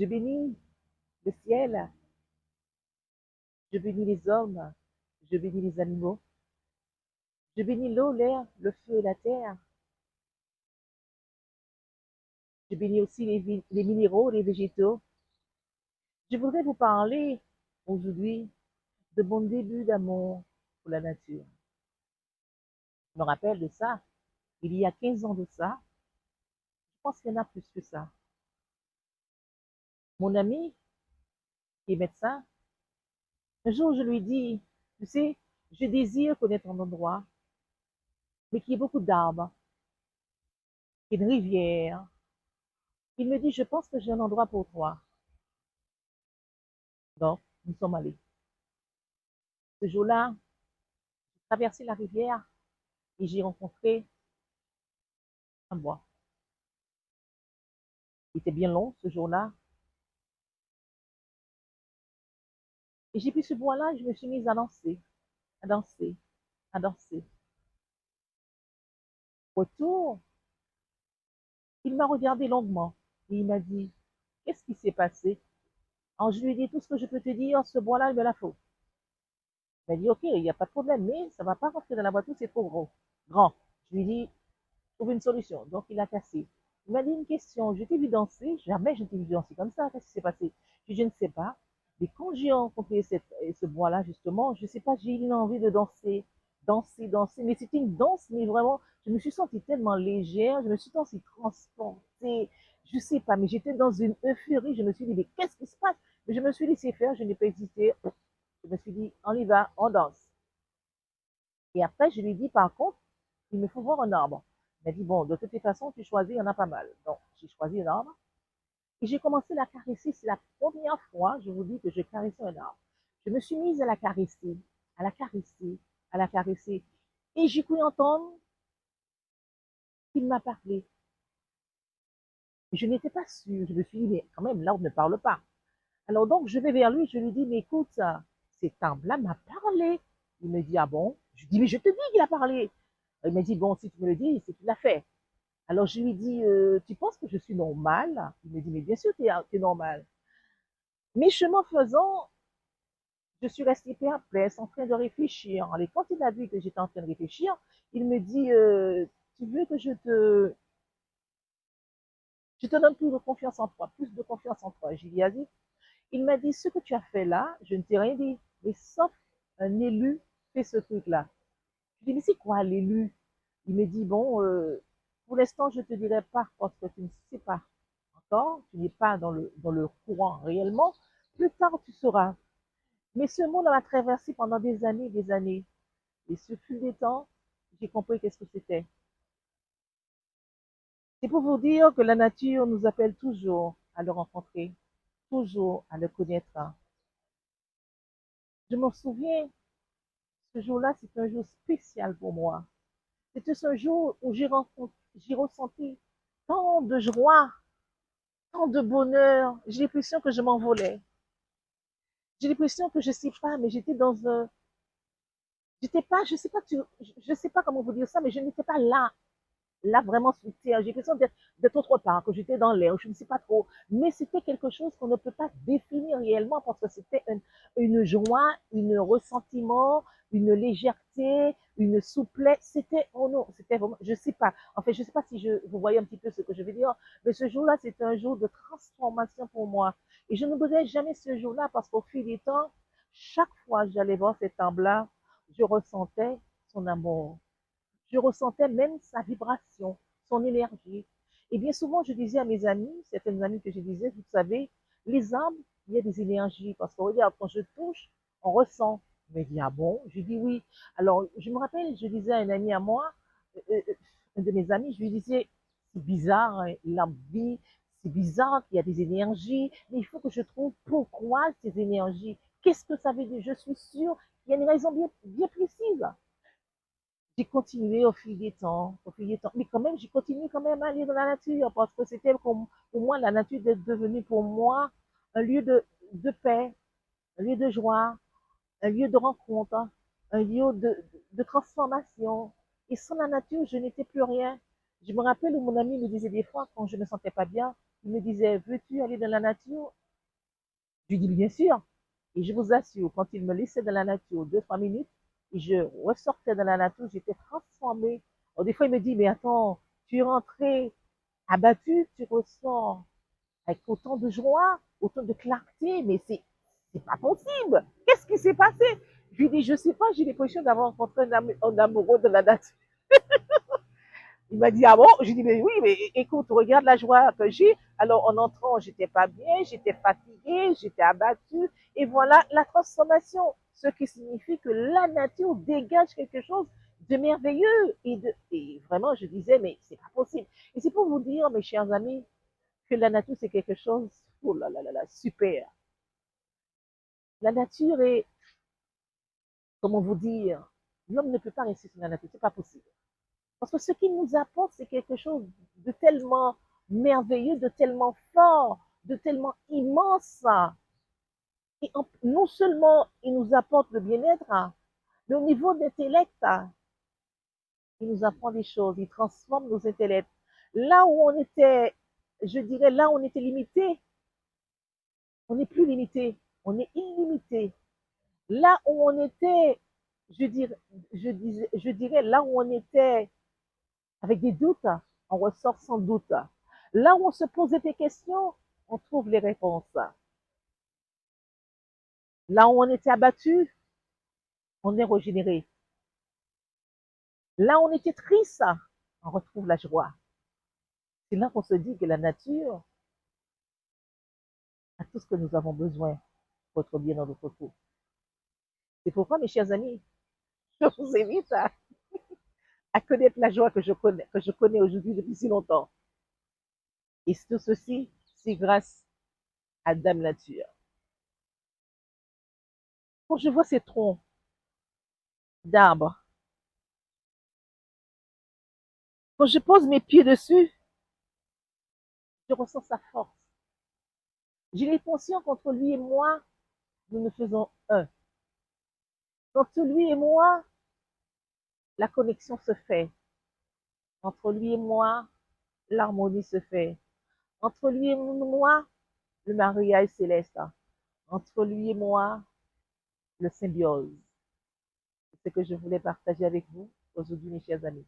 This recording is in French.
Je bénis le ciel, je bénis les hommes, je bénis les animaux, je bénis l'eau, l'air, le feu et la terre. Je bénis aussi les minéraux, les végétaux. Je voudrais vous parler aujourd'hui de mon début d'amour pour la nature. Je me rappelle de ça, il y a 15 ans de ça. Je pense qu'il y en a plus que ça. Mon ami, qui est médecin, un jour je lui dis, tu sais, je désire connaître un endroit, mais qui ait beaucoup d'arbres, qui ait une rivière. Il me dit, je pense que j'ai un endroit pour toi. Donc, nous sommes allés. Ce jour-là, j'ai traversé la rivière et j'ai rencontré un bois. Il était bien long ce jour-là. Et j'ai pris ce bois-là et je me suis mise à danser, à danser, à danser. Retour, il m'a regardé longuement et il m'a dit, qu'est-ce qui s'est passé? Alors je lui ai dit, tout ce que je peux te dire, ce bois-là, il me la faut. Il m'a dit, ok, il n'y a pas de problème, mais ça ne va pas rentrer dans la voiture, c'est trop gros, grand. Je lui ai dit, trouve une solution. Donc il a cassé. Il m'a dit une question, je t'ai vu danser, jamais je t'ai vu danser comme ça, qu'est-ce qui s'est passé? Je ne sais pas. Mais quand j'ai rencontré ce bois-là, justement, je ne sais pas, j'ai eu une envie de danser, danser, danser. Mais c'était une danse, mais vraiment, je me suis sentie tellement légère, je me suis sentie transportée. Je ne sais pas, mais j'étais dans une euphorie. Je me suis dit, mais qu'est-ce qui se passe? Mais je me suis laissé faire, je n'ai pas hésité. Je me suis dit, on y va, on danse. Et après, je lui ai dit, par contre, il me faut voir un arbre. Il m'a dit, bon, de toutes les façons, tu choisis, il y en a pas mal. Donc, j'ai choisi un arbre. Et j'ai commencé à la caresser. C'est la première fois, je vous dis, que je caressais un arbre. Je me suis mise à la caresser, à la caresser, à la caresser. Et j'ai cru entendre qu'il m'a parlé. Je n'étais pas sûre. Je me suis dit, mais quand même, l'arbre ne parle pas. Alors donc, je vais vers lui, je lui dis, mais écoute, cet arbre-là m'a parlé. Il me dit, ah bon? Je dis, mais je te dis qu'il a parlé. Il m'a dit, bon, si tu me le dis, c'est qu'il l'a fait. Alors je lui dis, tu penses que je suis normale? Il me dit, mais bien sûr, tu es normal. Mais chemin faisant, je suis restée perplexe, en train de réfléchir. Et quand il a vu que j'étais en train de réfléchir, il me dit, tu veux que je te donne plus de confiance en toi, plus de confiance en toi. J'ai dit, vas-y. Il m'a dit, ce que tu as fait là, je ne t'ai rien dit, mais sauf un élu fait ce truc-là. Je dis, mais c'est quoi l'élu? Il me dit, bon, pour l'instant, je ne te dirai pas parce que tu ne sais pas encore, tu n'es pas dans le courant réellement. Plus tard, tu sauras. Mais ce mot m'a traversé pendant des années et des années. Et ce fut des temps, j'ai compris qu'est-ce que c'était. C'est pour vous dire que la nature nous appelle toujours à le rencontrer, toujours à le connaître. Je me souviens, ce jour-là, c'est un jour spécial pour moi. C'était ce jour où j'ai ressenti tant de joie, tant de bonheur. J'ai l'impression que je m'envolais. J'ai l'impression que je sais pas, mais j'étais dans un, j'étais pas, je sais pas comment vous dire ça, mais je n'étais pas là vraiment sous terre. J'ai l'impression d'être autre part, que j'étais dans l'air, je ne sais pas trop. Mais c'était quelque chose qu'on ne peut pas définir réellement parce que c'était une joie, un ressentiment, une légèreté, une souplesse. C'était, oh non, c'était vraiment, je sais pas. En fait, je sais pas si vous voyez un petit peu ce que je veux dire, mais ce jour-là, c'était un jour de transformation pour moi. Et je n'oublierai jamais ce jour-là parce qu'au fil des temps, chaque fois que j'allais voir cet homme-là, je ressentais son amour. Je ressentais même sa vibration, son énergie. Et bien souvent, je disais à mes amis, certaines amies que je disais, vous savez, les arbres, il y a des énergies. Parce que regarde, quand je touche, on ressent. Mais dit, ah bon? Je dis oui. Alors, je me rappelle, je disais à un ami à moi, un de mes amis, je lui disais, c'est bizarre, hein, l'arbre vit, c'est bizarre qu'il y a des énergies, mais il faut que je trouve pourquoi ces énergies. Qu'est-ce que ça veut dire? Je suis sûre qu'il y a une raison bien précise. J'ai continué au fil des temps, au fil des temps. Mais quand même, j'ai continué quand même à aller dans la nature parce que c'était pour moi, la nature est devenue pour moi un lieu de paix, un lieu de joie, un lieu de rencontre, un lieu de transformation. Et sans la nature, je n'étais plus rien. Je me rappelle où mon ami me disait des fois, quand je ne me sentais pas bien, il me disait, veux-tu aller dans la nature? Je lui dis, bien sûr. Et je vous assure, quand il me laissait dans la nature 2, 3 minutes, et je ressortais dans la nature, j'étais transformée. Alors, des fois, il me dit, mais attends, tu es rentré abattu, tu ressors avec autant de joie, autant de clarté, mais c'est pas possible. Qu'est-ce qui s'est passé? Je lui dis, je sais pas, j'ai l'impression d'avoir rencontré un amoureux de la nature. Il m'a dit, ah bon? Je dis, mais oui, mais écoute, regarde la joie que j'ai. Alors, en entrant, j'étais pas bien, j'étais fatiguée, j'étais abattue. Et voilà la transformation. Ce qui signifie que la nature dégage quelque chose de merveilleux. Et vraiment, je disais, mais c'est pas possible. Et c'est pour vous dire, mes chers amis, que la nature, c'est quelque chose, oh là là, super. La nature est, comment vous dire, l'homme ne peut pas rester sur la nature, c'est pas possible. Parce que ce qu'il nous apporte, c'est quelque chose de tellement merveilleux, de tellement fort, de tellement immense. Et non seulement il nous apporte le bien-être, mais au niveau de l'intellect, il nous apprend des choses, il transforme nos intellects. Là où on était, je dirais, là où on était limité, on n'est plus limité, on est illimité. Là où on était, je dirais, là où on était avec des doutes, on ressort sans doute. Là où on se posait des questions, on trouve les réponses. Là où on était abattu, on est régénéré. Là où on était triste, on retrouve la joie. C'est là qu'on se dit que la nature a tout ce que nous avons besoin pour être bien dans notre peau. C'est pourquoi, mes chers amis, je vous invite à connaître la joie que je connais aujourd'hui depuis si longtemps. Et tout ceci, c'est grâce à Dame Nature. Quand je vois ces troncs d'arbres, quand je pose mes pieds dessus, je ressens sa force. J'ai l'impression qu'entre lui et moi, nous nous faisons un. Entre lui et moi, la connexion se fait. Entre lui et moi, l'harmonie se fait. Entre lui et moi, le mariage céleste. Entre lui et moi, le symbiose. C'est ce que je voulais partager avec vous aujourd'hui, mes chers amis.